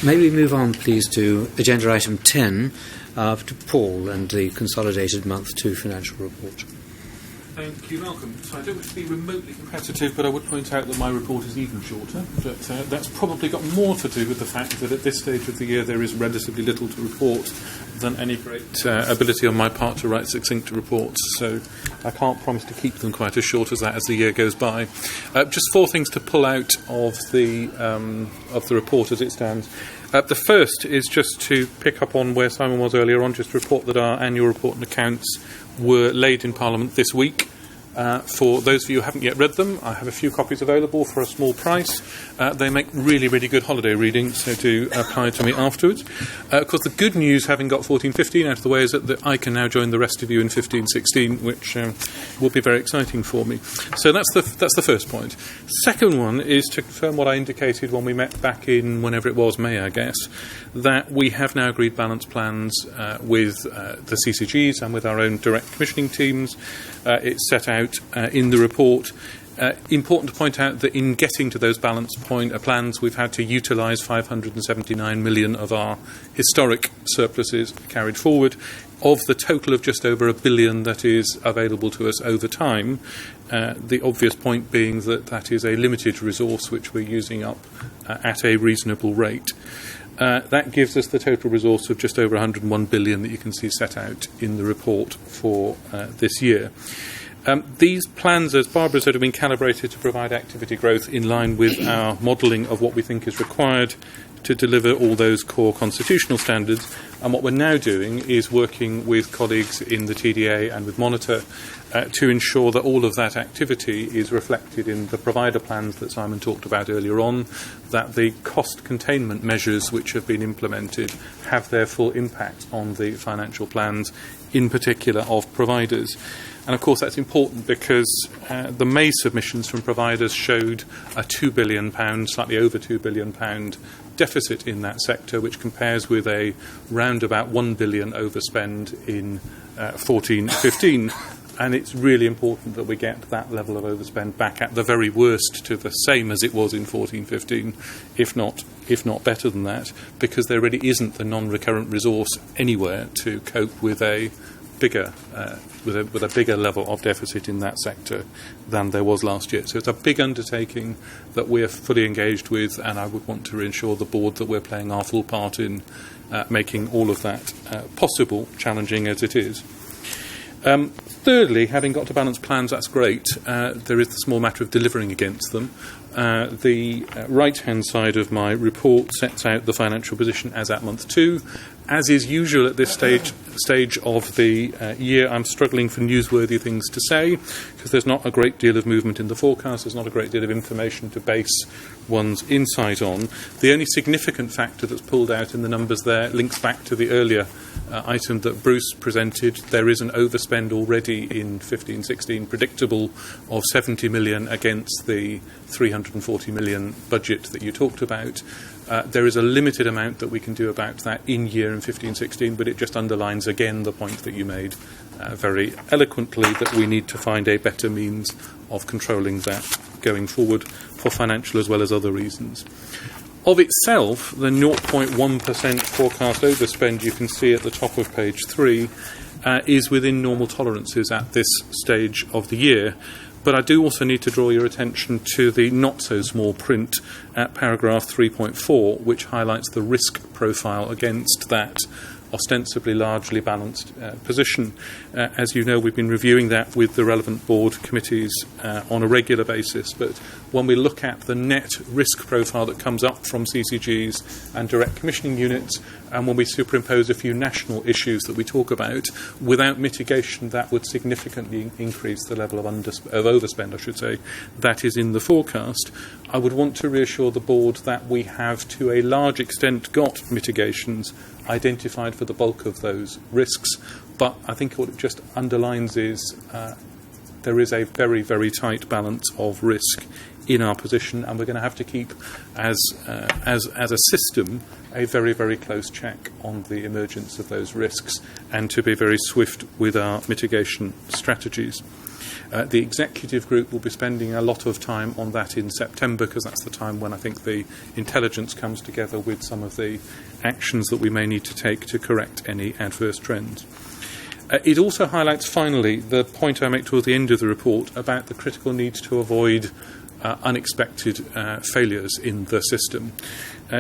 May we move on, please, to agenda item 10, to Paul and the consolidated month 2 financial report. Thank you, Malcolm. So I don't want to be remotely competitive, but I would point out that my report is even shorter. But that's probably got more to do with the fact that at this stage of the year there is relatively little to report than any great ability on my part to write succinct reports. So I can't promise to keep them quite as short as that as the year goes by. Just 4 things to pull out of the report as it stands. The first is just to pick up on where Simon was earlier on, just to report that our annual report and accounts were laid in Parliament this week. For those of you who haven't yet read them, I have a few copies available for a small price. They make really, really good holiday reading, so do apply to me afterwards. Of course, the good news, having got 14-15 out of the way, is that I can now join the rest of you in 15-16, which will be very exciting for me. So that's the first point. Second one is to confirm what I indicated when we met back in, whenever it was, May, I guess, that we have now agreed balance plans with the CCGs and with our own direct commissioning teams. It's set out in the report. Important to point out that in getting to those balance plans, we've had to utilise 579 million of our historic surpluses carried forward. Of the total of just over £1 billion that is available to us over time, the obvious point being that is a limited resource which we're using up at a reasonable rate. That gives us the total resource of just over 101 billion that you can see set out in the report for this year. These plans, as Barbara said, have been calibrated to provide activity growth in line with our modelling of what we think is required to deliver all those core constitutional standards. And what we're now doing is working with colleagues in the TDA and with Monitor to ensure that all of that activity is reflected in the provider plans that Simon talked about earlier on, that the cost containment measures which have been implemented have their full impact on the financial plans, in particular of providers. And of course that's important because the May submissions from providers showed a £2 billion, slightly over £2 billion deficit in that sector, which compares with a round about £1 billion overspend in 14-15. And it's really important that we get that level of overspend back at the very worst to the same as it was in 14-15, if not better than that, because there really isn't the non-recurrent resource anywhere to cope with a bigger with a bigger level of deficit in that sector than there was last year. So it's a big undertaking that we're fully engaged with, and I would want to reassure the board that we're playing our full part in making all of that possible, challenging as it is. Thirdly, having got to balance plans, that's great. There is the small matter of delivering against them. The right-hand side of my report sets out the financial position as at month 2. As is usual at this stage of the year, I'm struggling for newsworthy things to say because there's not a great deal of movement in the forecast. There's not a great deal of information to base one's insight on. The only significant factor that's pulled out in the numbers there links back to the earlier item that Bruce presented. There is an overspend already in 15-16 predictable of 70 million against the 340 million budget that you talked about. There is a limited amount that we can do about that in year in 15-16, but it just underlines again the point that you made very eloquently, that we need to find a better means of controlling that going forward for financial as well as other reasons. Of itself, the 0.1% forecast overspend you can see at the top of page 3 is within normal tolerances at this stage of the year. But I do also need to draw your attention to the not-so-small print at paragraph 3.4, which highlights the risk profile against that ostensibly largely balanced position. As you know, we've been reviewing that with the relevant board committees on a regular basis, but when we look at the net risk profile that comes up from CCGs and direct commissioning units, and when we superimpose a few national issues that we talk about, without mitigation that would significantly increase the level of overspend, I should say, that is in the forecast. I would want to reassure the board that we have to a large extent got mitigations identified for the bulk of those risks, but I think what it just underlines is there is a very, very tight balance of risk in our position, and we're going to have to keep, as a system, a very, very close check on the emergence of those risks and to be very swift with our mitigation strategies. The executive group will be spending a lot of time on that in September, because that's the time when I think the intelligence comes together with some of the actions that we may need to take to correct any adverse trends. It also highlights, finally, the point I make towards the end of the report about the critical need to avoid unexpected failures in the system.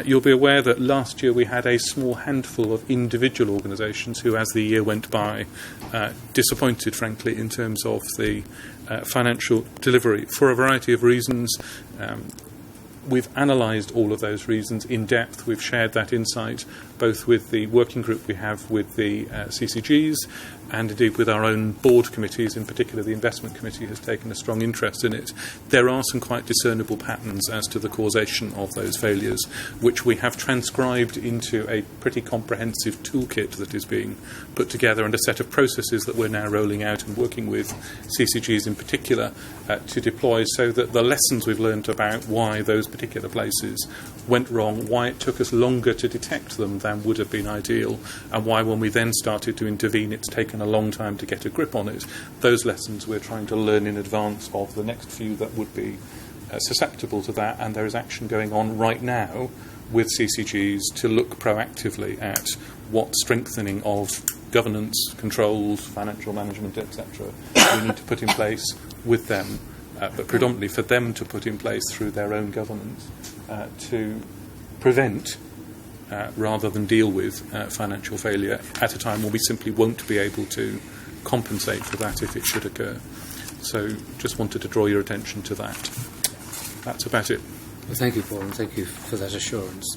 You'll be aware that last year we had a small handful of individual organisations who, as the year went by, disappointed, frankly, in terms of the financial delivery for a variety of reasons. We've analysed all of those reasons in depth. We've shared that insight both with the working group we have with the CCGs and indeed with our own board committees. In particular, the investment committee has taken a strong interest in it. There are some quite discernible patterns as to the causation of those failures, which we have transcribed into a pretty comprehensive toolkit that is being put together, and a set of processes that we're now rolling out and working with CCGs in particular to deploy, so that the lessons we've learned about why those particular places went wrong, why it took us longer to detect them than would have been ideal, and why when we then started to intervene it's taken a long time to get a grip on it. Those lessons we're trying to learn in advance of the next few that would be susceptible to that, and there is action going on right now with CCGs to look proactively at what strengthening of governance, controls, financial management, etc. we need to put in place with them, but predominantly for them to put in place through their own governance to prevent rather than deal with financial failure at a time when we simply won't be able to compensate for that if it should occur. So just wanted to draw your attention to that. That's about it. Well, thank you, Paul, and thank you for that assurance.